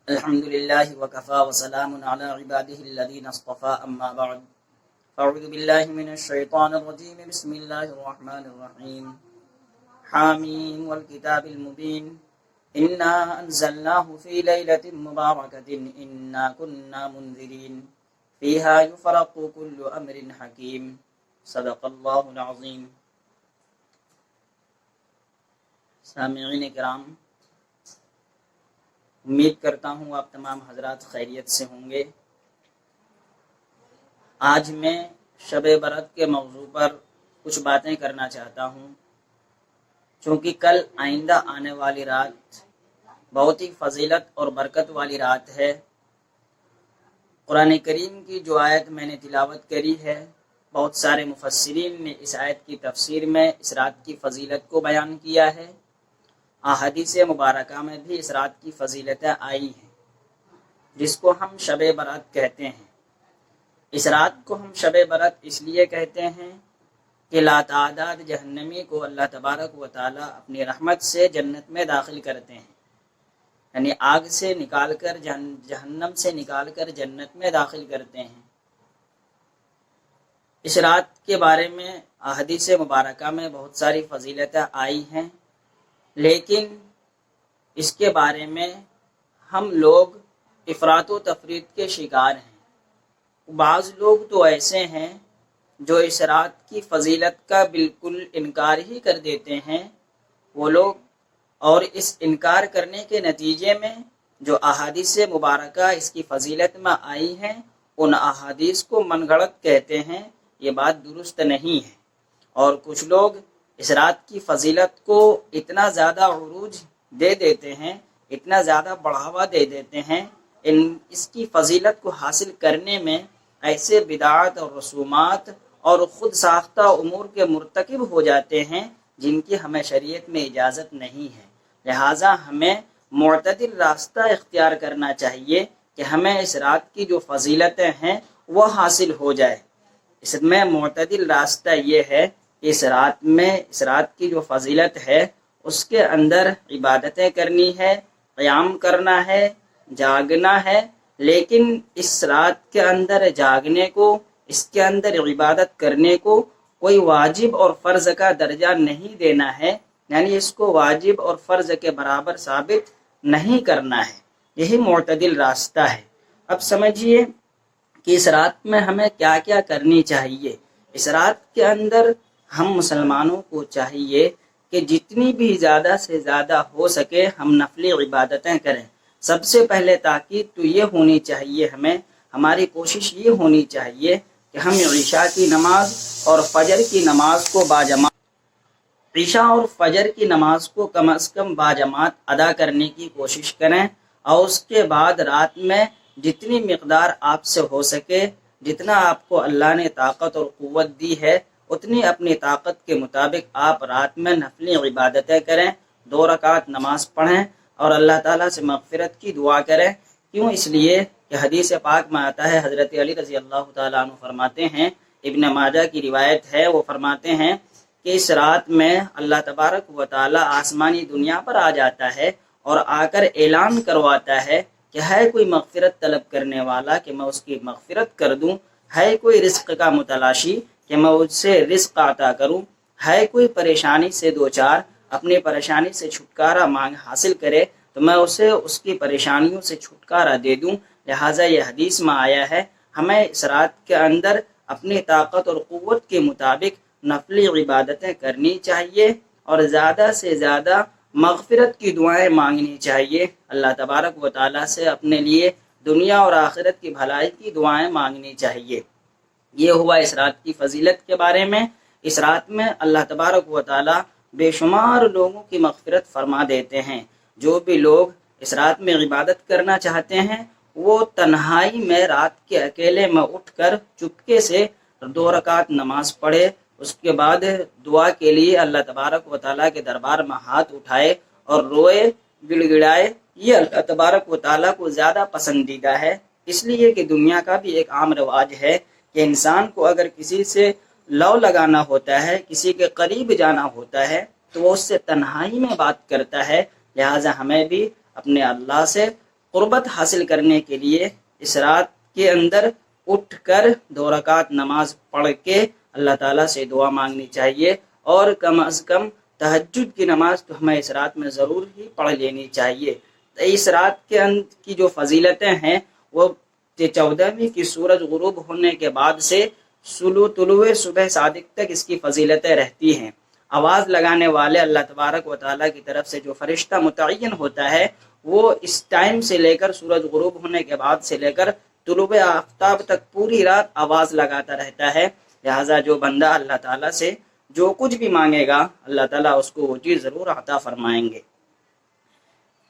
الحمد لله وكفى وسلام على عباده الذين اصطفى أما بعد أعوذ بالله من الشيطان الرجيم بسم الله الرحمن الرحيم حاميم والكتاب المبين إنا أنزلناه في ليلة مباركة إنا كنا منذرين فيها يفرق كل أمر حكيم صدق الله العظيم. سامعین کرام، امید کرتا ہوں آپ تمام حضرات خیریت سے ہوں گے. آج میں شب برات کے موضوع پر کچھ باتیں کرنا چاہتا ہوں، چونکہ کل آئندہ آنے والی رات بہت ہی فضیلت اور برکت والی رات ہے. قرآن کریم کی جو آیت میں نے تلاوت کری ہے، بہت سارے مفسرین نے اس آیت کی تفسیر میں اس رات کی فضیلت کو بیان کیا ہے. احادیث مبارکہ میں بھی اس رات کی فضیلتیں آئی ہیں، جس کو ہم شب برات کہتے ہیں. اس رات کو ہم شب برات اس لیے کہتے ہیں کہ لاتعداد جہنمی کو اللہ تبارک و تعالی اپنی رحمت سے جنت میں داخل کرتے ہیں، یعنی آگ سے نکال کر جہنم سے نکال کر جنت میں داخل کرتے ہیں. اس رات کے بارے میں احادیث مبارکہ میں بہت ساری فضیلتیں آئی ہیں، لیکن اس کے بارے میں ہم لوگ افراط و تفریط کے شکار ہیں. بعض لوگ تو ایسے ہیں جو اس رات کی فضیلت کا بالکل انکار ہی کر دیتے ہیں. وہ لوگ اور اس انکار کرنے کے نتیجے میں جو احادیث مبارکہ اس کی فضیلت میں آئی ہیں، ان احادیث کو من گھڑت کہتے ہیں. یہ بات درست نہیں ہے. اور کچھ لوگ اس رات کی فضیلت کو اتنا زیادہ عروج دے دیتے ہیں، اتنا زیادہ بڑھاوا دے دیتے ہیں، اس کی فضیلت کو حاصل کرنے میں ایسے بدعات اور رسومات اور خود ساختہ امور کے مرتکب ہو جاتے ہیں جن کی ہمیں شریعت میں اجازت نہیں ہے. لہٰذا ہمیں معتدل راستہ اختیار کرنا چاہیے کہ ہمیں اس رات کی جو فضیلتیں ہیں وہ حاصل ہو جائے. اس میں معتدل راستہ یہ ہے کہ اس رات کی جو فضیلت ہے اس کے اندر عبادتیں کرنی ہے، قیام کرنا ہے، جاگنا ہے. لیکن اس رات کے اندر جاگنے کو، اس کے اندر عبادت کرنے کو کوئی واجب اور فرض کا درجہ نہیں دینا ہے، یعنی اس کو واجب اور فرض کے برابر ثابت نہیں کرنا ہے. یہی معتدل راستہ ہے. اب سمجھیے کہ اس رات میں ہمیں کیا کیا کرنی چاہیے. اس رات کے اندر ہم مسلمانوں کو چاہیے کہ جتنی بھی زیادہ سے زیادہ ہو سکے ہم نفلی عبادتیں کریں. سب سے پہلے تاکید تو یہ ہونی چاہیے، ہماری کوشش یہ ہونی چاہیے کہ ہم عشاء کی نماز اور فجر کی نماز کو عشاء اور فجر کی نماز کو کم از کم باجماعت ادا کرنے کی کوشش کریں. اور اس کے بعد رات میں جتنی مقدار آپ سے ہو سکے، جتنا آپ کو اللہ نے طاقت اور قوت دی ہے، اتنی اپنی طاقت کے مطابق آپ رات میں نفلی عبادتیں کریں. 2 رکعت نماز پڑھیں اور اللہ تعالیٰ سے مغفرت کی دعا کریں. کیوں؟ اس لیے کہ حدیث پاک میں آتا ہے، حضرت علی رضی اللہ تعالیٰ عنہ فرماتے ہیں، ابن ماجہ کی روایت ہے، وہ فرماتے ہیں کہ اس رات میں اللہ تبارک و تعالیٰ آسمانی دنیا پر آ جاتا ہے اور آ کر اعلان کرواتا ہے کہ ہے کوئی مغفرت طلب کرنے والا کہ میں اس کی مغفرت کر دوں، ہے کوئی رزق کا متلاشی کہ میں اس سے رزق عطا کروں، ہے کوئی پریشانی سے دوچار اپنی پریشانی سے چھٹکارا حاصل کرے تو میں اسے اس کی پریشانیوں سے چھٹکارا دے دوں. لہٰذا یہ حدیث میں آیا ہے ہمیں اس رات کے اندر اپنی طاقت اور قوت کے مطابق نفلی عبادتیں کرنی چاہیے اور زیادہ سے زیادہ مغفرت کی دعائیں مانگنی چاہیے. اللہ تبارک و تعالیٰ سے اپنے لیے دنیا اور آخرت کی بھلائی کی دعائیں مانگنی چاہیے. یہ ہوا اس رات کی فضیلت کے بارے میں. اس رات میں اللہ تبارک و تعالیٰ بے شمار لوگوں کی مغفرت فرما دیتے ہیں. جو بھی لوگ اس رات میں عبادت کرنا چاہتے ہیں وہ تنہائی میں رات کے اکیلے میں اٹھ کر چپکے سے 2 رکعت نماز پڑھے، اس کے بعد دعا کے لیے اللہ تبارک و تعالیٰ کے دربار میں ہاتھ اٹھائے اور روئے، گڑ گڑائے. یہ اللہ تبارک و تعالیٰ کو زیادہ پسندیدہ ہے، اس لیے کہ دنیا کا بھی ایک عام رواج ہے کہ انسان کو اگر کسی سے لو لگانا ہوتا ہے، کسی کے قریب جانا ہوتا ہے تو وہ اس سے تنہائی میں بات کرتا ہے. لہٰذا ہمیں بھی اپنے اللہ سے قربت حاصل کرنے کے لیے اس رات کے اندر اٹھ کر 2 رکعت نماز پڑھ کے اللہ تعالیٰ سے دعا مانگنی چاہیے، اور کم از کم تہجد کی نماز تو ہمیں اس رات میں ضرور ہی پڑھ لینی چاہیے۔ تو اس رات کے کی جو فضیلتیں ہیں وہ 14ویں کی سورج غروب ہونے کے بعد سے طلوع صبح صادق تک اس کی فضیلتیں رہتی ہیں۔ آواز لگانے والے اللہ تبارک و تعالیٰ کی طرف سے جو فرشتہ متعین ہوتا ہے وہ اس ٹائم سے لے کر سورج غروب ہونے کے بعد سے لے کر طلوع آفتاب تک پوری رات آواز لگاتا رہتا ہے۔ لہٰذا جو بندہ اللہ تعالیٰ سے جو کچھ بھی مانگے گا اللہ تعالیٰ اس کو وہ چیز ضرور عطا فرمائیں گے۔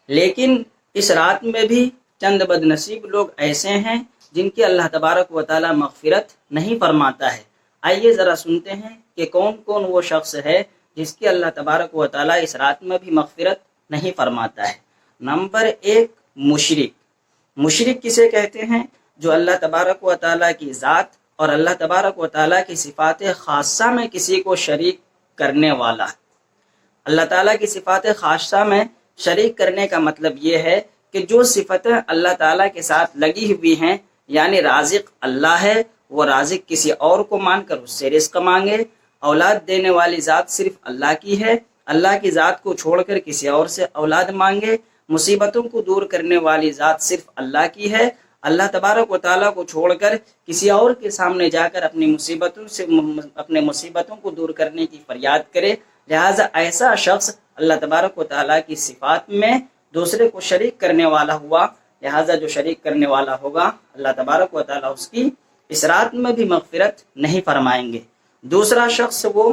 لیکن اس رات میں بھی چند بد نصیب لوگ ایسے ہیں جن کی اللہ تبارک و تعالیٰ مغفرت نہیں فرماتا ہے۔ آئیے ذرا سنتے ہیں کہ کون کون وہ شخص ہے جس کی اللہ تبارک و تعالیٰ اس رات میں بھی مغفرت نہیں فرماتا ہے۔ نمبر 1، مشرک۔ مشرک کسے کہتے ہیں؟ جو اللہ تبارک و تعالیٰ کی ذات اور اللہ تبارک و تعالیٰ کی صفات خاصہ میں کسی کو شریک کرنے والا۔ اللہ تعالیٰ کی صفات خاصہ میں شریک کرنے کا مطلب یہ ہے کہ جو صفتیں اللہ تعالیٰ کے ساتھ لگی ہوئی ہیں، یعنی رازق اللہ ہے، وہ رازق کسی اور کو مان کر اس سے رزق مانگے، اولاد دینے والی ذات صرف اللہ کی ہے، اللہ کی ذات کو چھوڑ کر کسی اور سے اولاد مانگے، مصیبتوں کو دور کرنے والی ذات صرف اللہ کی ہے، اللہ تبارک و تعالیٰ کو چھوڑ کر کسی اور کے سامنے جا کر اپنی مصیبتوں کو دور کرنے کی فریاد کرے۔ لہٰذا ایسا شخص اللہ تبارک و تعالیٰ کی صفات میں دوسرے کو شریک کرنے والا ہوا، لہٰذا جو شریک کرنے والا ہوگا اللہ تبارک و تعالیٰ اس کی اس رات میں بھی مغفرت نہیں فرمائیں گے۔ دوسرا شخص وہ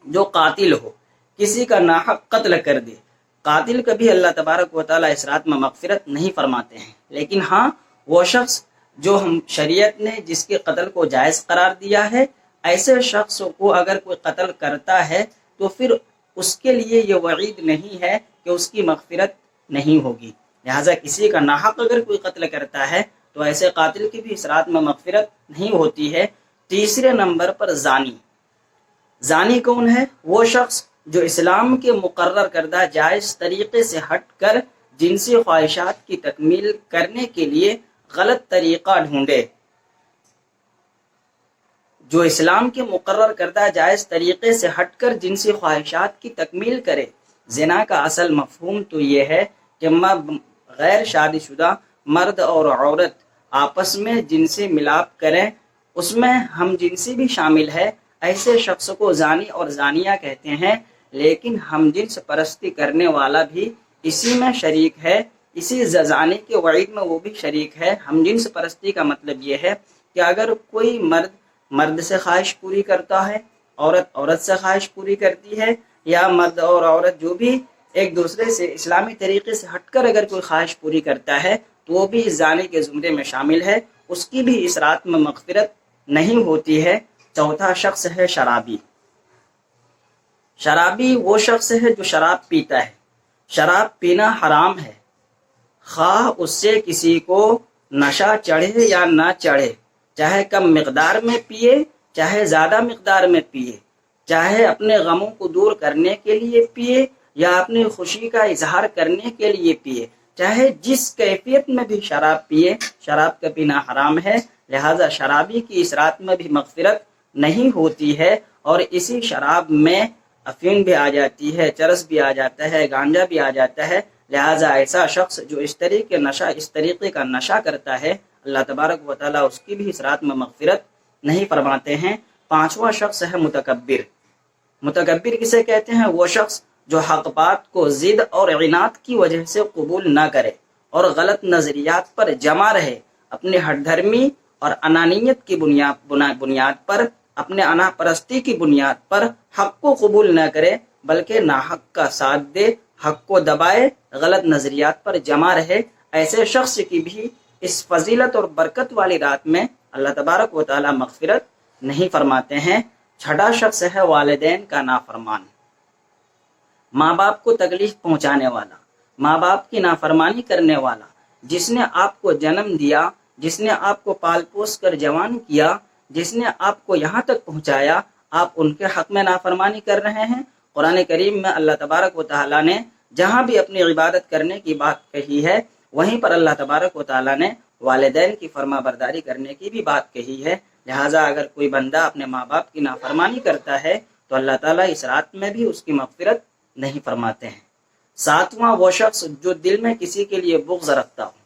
جو قاتل ہو، کسی کا ناحق قتل کر دے، قاتل کبھی اللہ تبارک و تعالیٰ اس رات میں مغفرت نہیں فرماتے ہیں۔ لیکن ہاں وہ شخص جو ہم شریعت نے جس کے قتل کو جائز قرار دیا ہے، ایسے شخص کو اگر کوئی قتل کرتا ہے تو پھر اس کے لیے یہ وعید نہیں ہے کہ اس کی مغفرت نہیں ہوگی۔ لہٰذا کسی کا ناحق اگر کوئی قتل کرتا ہے تو ایسے قاتل کی بھی اس رات میں مغفرت نہیں ہوتی ہے۔ تیسرے نمبر پر زانی۔ زانی کون ہے؟ وہ شخص جو اسلام کے مقرر کردہ جائز طریقے سے ہٹ کر جنسی خواہشات کی تکمیل کرنے کے لیے غلط طریقہ ڈھونڈے۔ جو اسلام کے مقرر کردہ جائز طریقے سے ہٹ کر جنسی خواہشات کی تکمیل کرے۔ زنا کا اصل مفہوم تو یہ ہے کہ غیر شادی شدہ مرد اور عورت آپس میں جنسی ملاپ کریں، اس میں ہم جنسی بھی شامل ہے۔ ایسے شخص کو زانی اور زانیہ کہتے ہیں، لیکن ہم جنس پرستی کرنے والا بھی اسی میں شریک ہے، اسی زانی کے وعید میں وہ بھی شریک ہے۔ ہم جنس پرستی کا مطلب یہ ہے کہ اگر کوئی مرد سے خواہش پوری کرتا ہے، عورت سے خواہش پوری کرتی ہے، یا مرد اور عورت جو بھی ایک دوسرے سے اسلامی طریقے سے ہٹ کر اگر کوئی خواہش پوری کرتا ہے تو وہ بھی زانی کے زمرے میں شامل ہے، اس کی بھی اس رات میں مغفرت نہیں ہوتی ہے۔ چوتھا شخص ہے شرابی۔ شرابی وہ شخص ہے جو شراب پیتا ہے۔ شراب پینا حرام ہے، خواہ اس سے کسی کو نشہ چڑھے یا نہ چڑھے، چاہے کم مقدار میں پیے چاہے زیادہ مقدار میں پیے، چاہے اپنے غموں کو دور کرنے کے لیے پیے یا اپنی خوشی کا اظہار کرنے کے لیے پیے، چاہے جس کیفیت میں بھی شراب پیے، شراب کا پینا حرام ہے۔ لہذا شرابی کی اس رات میں بھی مغفرت نہیں ہوتی ہے، اور اسی شراب میں افیون بھی آ جاتی ہے، چرس بھی آ جاتا ہے، گانجا بھی آ جاتا ہے۔ لہذا ایسا شخص جو اس طریقے کا نشہ کرتا ہے، اللہ تبارک و تعالیٰ اس کی بھی اس رات میں مغفرت نہیں فرماتے ہیں۔ پانچواں شخص ہے متکبر۔ متکبر کسے کہتے ہیں؟ وہ شخص جو حق بات کو ضد اور عناد کی وجہ سے قبول نہ کرے اور غلط نظریات پر جمع رہے، اپنی ہٹ دھرمی اور انانیت کی بنیاد پر، اپنے انا پرستی کی بنیاد پر حق کو قبول نہ کرے بلکہ ناحق کا ساتھ دے، حق کو دبائے، غلط نظریات پر جمع رہے، ایسے شخص کی بھی اس فضیلت اور برکت والی رات میں اللہ تبارک و تعالی مغفرت نہیں فرماتے ہیں۔ چھٹا شخص ہے والدین کا نافرمان۔ ماں باپ کو تکلیف پہنچانے والا، ماں باپ کی نافرمانی کرنے والا، جس نے آپ کو جنم دیا، جس نے آپ کو پال پوس کر جوان کیا، جس نے آپ کو یہاں تک پہنچایا، آپ ان کے حق میں نافرمانی کر رہے ہیں۔ قرآن کریم میں اللہ تبارک و تعالیٰ نے جہاں بھی اپنی عبادت کرنے کی بات کہی ہے وہیں پر اللہ تبارک و تعالیٰ نے والدین کی فرما برداری کرنے کی بھی بات کہی ہے، لہٰذا اگر کوئی بندہ اپنے ماں باپ کی نافرمانی کرتا ہے تو اللہ تعالیٰ اس رات میں بھی اس کی مغفرت نہیں فرماتے ہیں۔ ساتواں وہ شخص جو دل میں کسی کے لیے بغض رکھتا ہو،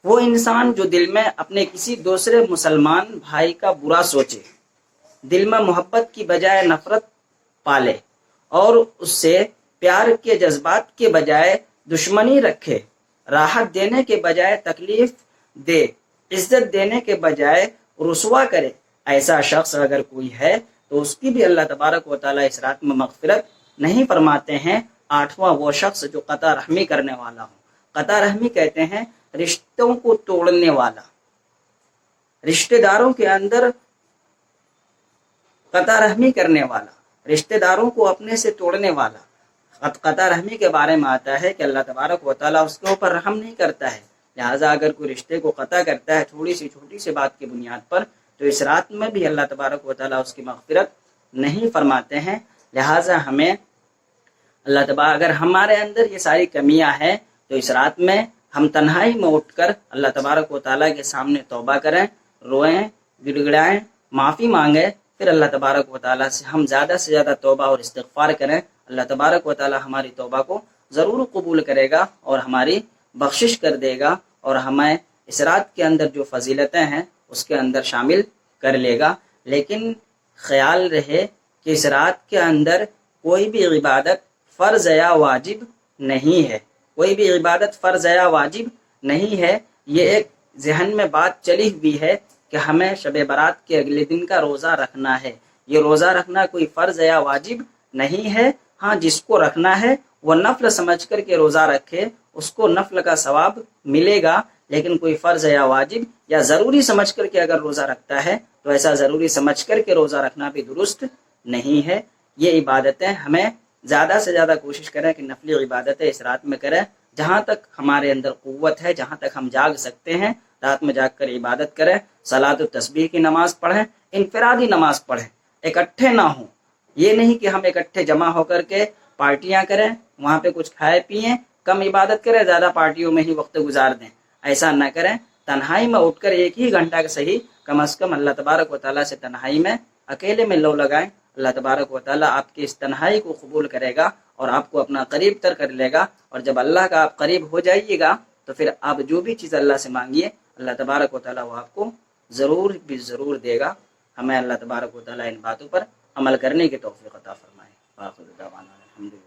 وہ انسان جو دل میں اپنے کسی دوسرے مسلمان بھائی کا برا سوچے، دل میں محبت کی بجائے نفرت پالے اور اس سے پیار کے جذبات کے بجائے دشمنی رکھے، راحت دینے کے بجائے تکلیف دے، عزت دینے کے بجائے رسوا کرے، ایسا شخص اگر کوئی ہے تو اس کی بھی اللہ تبارک و تعالیٰ اس رات میں مغفرت نہیں فرماتے ہیں۔ آٹھواں وہ شخص جو قطع رحمی کرنے والا ہو۔ قطع رحمی کہتے ہیں رشتوں کو توڑنے والا، رشتہ داروں کے اندر قطع رحمی کرنے والا، رشتہ داروں کو اپنے سے توڑنے والا۔ قطع رحمی کے بارے میں آتا ہے کہ اللہ تبارک و تعالیٰ اس کے اوپر رحم نہیں کرتا ہے، لہٰذا اگر کوئی رشتے کو قطع کرتا ہے چھوٹی سی بات کی بنیاد پر تو اس رات میں بھی اللہ تبارک و تعالیٰ اس کی مغفرت نہیں فرماتے ہیں۔ لہٰذا ہمیں اللہ تبارک اگر ہمارے اندر یہ ساری کمیاں ہیں تو اس رات میں ہم تنہائی میں اٹھ کر اللہ تبارک و تعالیٰ کے سامنے توبہ کریں، روئیں، گڑ گڑائیں، معافی مانگیں، پھر اللہ تبارک و تعالیٰ سے ہم زیادہ سے زیادہ توبہ اور استغفار کریں۔ اللہ تبارک و تعالیٰ ہماری توبہ کو ضرور قبول کرے گا اور ہماری بخشش کر دے گا اور ہمیں اس رات کے اندر جو فضیلتیں ہیں اس کے اندر شامل کر لے گا۔ لیکن خیال رہے کہ اس رات کے اندر کوئی بھی عبادت فرض یا واجب نہیں ہے، کوئی بھی عبادت فرض یا واجب نہیں ہے۔ یہ ایک ذہن میں بات چلی ہوئی ہے کہ ہمیں شب برات کے اگلے دن کا روزہ رکھنا ہے، یہ روزہ رکھنا کوئی فرض یا واجب نہیں ہے۔ ہاں، جس کو رکھنا ہے وہ نفل سمجھ کر کے روزہ رکھے، اس کو نفل کا ثواب ملے گا، لیکن کوئی فرض یا واجب یا ضروری سمجھ کر کے اگر روزہ رکھتا ہے تو ایسا ضروری سمجھ کر کے روزہ رکھنا بھی درست نہیں ہے۔ یہ عبادتیں ہمیں زیادہ سے زیادہ کوشش کریں کہ نفلی عبادتیں اس رات میں کریں، جہاں تک ہمارے اندر قوت ہے، جہاں تک ہم جاگ سکتے ہیں رات میں جاگ کر عبادت کریں، صلاۃ التسبیح کی نماز پڑھیں، انفرادی نماز پڑھیں، اکٹھے نہ ہوں۔ یہ نہیں کہ ہم اکٹھے جمع ہو کر کے پارٹیاں کریں، وہاں پہ کچھ کھائے پئیں، کم عبادت کریں، زیادہ پارٹیوں میں ہی وقت گزار دیں، ایسا نہ کریں۔ تنہائی میں اٹھ کر ایک ہی گھنٹہ کا صحیح کم از کم اللہ تبارک و تعالیٰ سے تنہائی میں اکیلے میں لو لگائیں۔ اللہ تبارک و تعالیٰ آپ کی اس تنہائی کو قبول کرے گا اور آپ کو اپنا قریب تر کر لے گا، اور جب اللہ کا آپ قریب ہو جائیے گا تو پھر آپ جو بھی چیز اللہ سے مانگیے اللہ تبارک و تعالیٰ وہ آپ کو ضرور بھی ضرور دے گا۔ ہمیں اللہ تبارک و تعالیٰ ان باتوں پر عمل کرنے کی توفیق عطا فرمائے۔ آخر دعوانا الحمدللہ۔